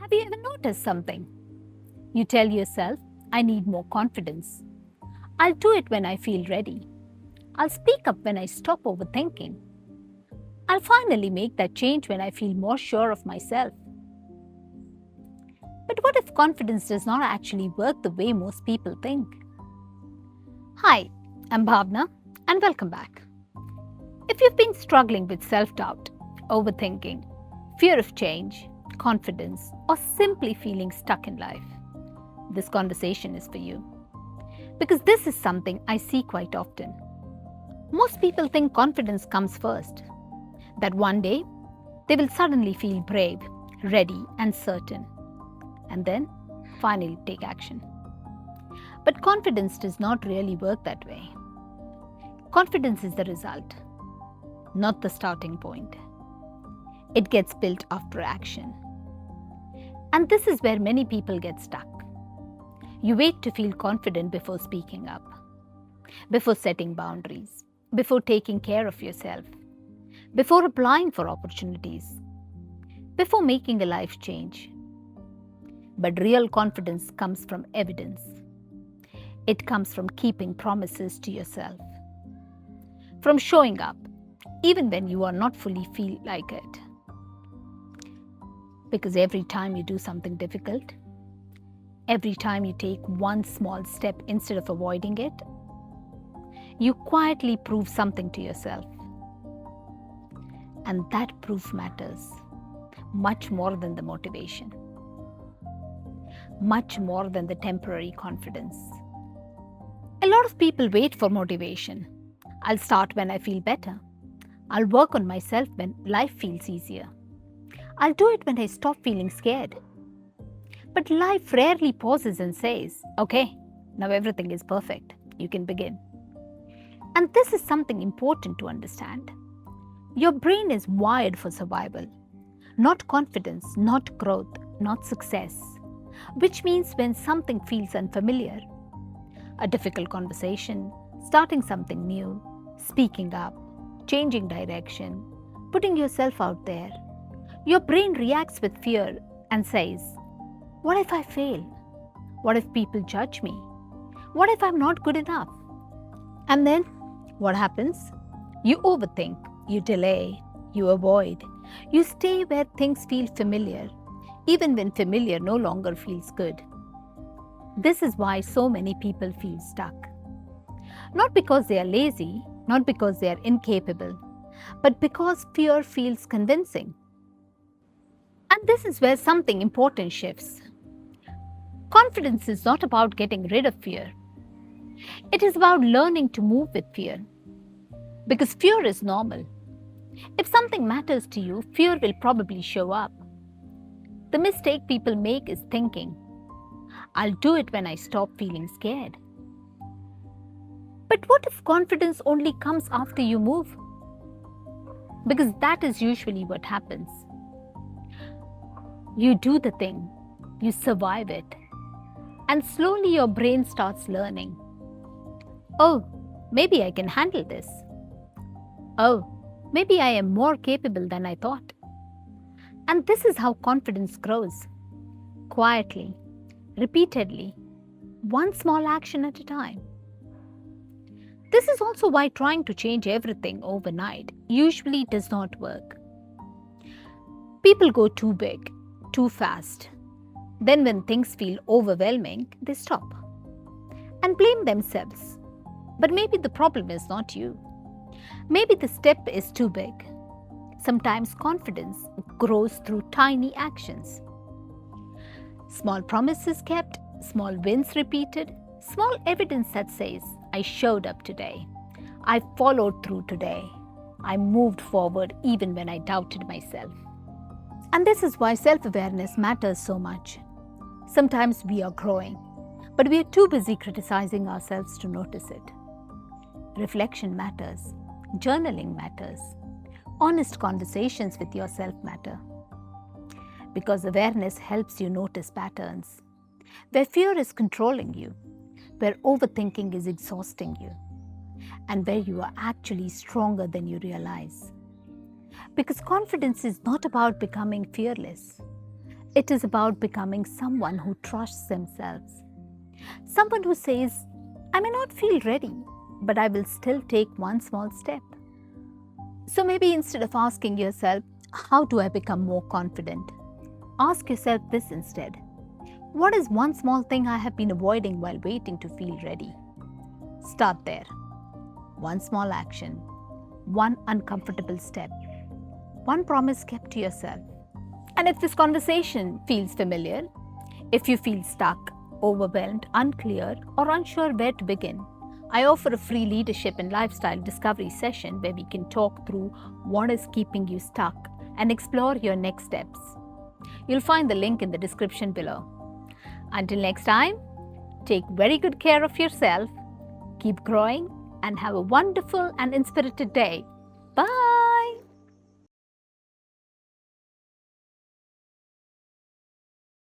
Have you ever noticed something? You tell yourself, I need more confidence. I'll do it when I feel ready. I'll speak up when I stop overthinking. I'll finally make that change when I feel more sure of myself. But what if confidence does not actually work the way most people think? Hi, I'm Bhavna and welcome back. If you've been struggling with self-doubt, overthinking, fear of change, confidence, or simply feeling stuck in life, this conversation is for you. Because this is something I see quite often. Most people think confidence comes first, that one day they will suddenly feel brave, ready, and certain, and then finally take action. But confidence does not really work that way. Confidence is the result, not the starting point. It gets built after action. And this is where many people get stuck. You wait to feel confident before speaking up, before setting boundaries, before taking care of yourself, before applying for opportunities, before making a life change. But real confidence comes from evidence. It comes from keeping promises to yourself, from showing up, even when you are not fully feel like it. Because every time you do something difficult, every time you take one small step instead of avoiding it, you quietly prove something to yourself. And that proof matters much more than the motivation, much more than the temporary confidence. A lot of people wait for motivation. I'll start when I feel better. I'll work on myself when life feels easier. I'll do it when I stop feeling scared. But life rarely pauses and says, okay, now everything is perfect. You can begin. And this is something important to understand. Your brain is wired for survival, not confidence, not growth, not success. Which means when something feels unfamiliar, a difficult conversation, starting something new, speaking up, changing direction, putting yourself out there, your brain reacts with fear and says, what if I fail? What if people judge me? What if I'm not good enough? And then what happens? You overthink, you delay, you avoid, you stay where things feel familiar, even when familiar no longer feels good. This is why so many people feel stuck. Not because they are lazy, not because they are incapable, but because fear feels convincing. And this is where something important shifts. Confidence is not about getting rid of fear. It is about learning to move with fear. Because fear is normal. If something matters to you, fear will probably show up. The mistake people make is thinking, I'll do it when I stop feeling scared. But what if confidence only comes after you move? Because that is usually what happens. You do the thing, you survive it, and slowly your brain starts learning. Oh, maybe I can handle this. Oh, maybe I am more capable than I thought. And this is how confidence grows. Quietly, repeatedly, one small action at a time. This is also why trying to change everything overnight usually does not work. People go too big, too fast. Then when things feel overwhelming, they stop and blame themselves. But maybe the problem is not you. Maybe the step is too big. Sometimes confidence grows through tiny actions. Small promises kept, small wins repeated, small evidence that says, I showed up today. I followed through today. I moved forward even when I doubted myself. And this is why self-awareness matters so much. Sometimes we are growing, but we are too busy criticizing ourselves to notice it. Reflection matters. Journaling matters. Honest conversations with yourself matter. Because awareness helps you notice patterns. Where fear is controlling you, where overthinking is exhausting you, and where you are actually stronger than you realize. Because confidence is not about becoming fearless. It is about becoming someone who trusts themselves. Someone who says, I may not feel ready, but I will still take one small step. So maybe instead of asking yourself, how do I become more confident? Ask yourself this instead. What is one small thing I have been avoiding while waiting to feel ready? Start there. One small action, one uncomfortable step, one promise kept to yourself. And if this conversation feels familiar, if you feel stuck, overwhelmed, unclear, or unsure where to begin, I offer a free leadership and lifestyle discovery session where we can talk through what is keeping you stuck and explore your next steps. You'll find the link in the description below. Until next time, take very good care of yourself, keep growing, and have a wonderful and inspirited day. Bye!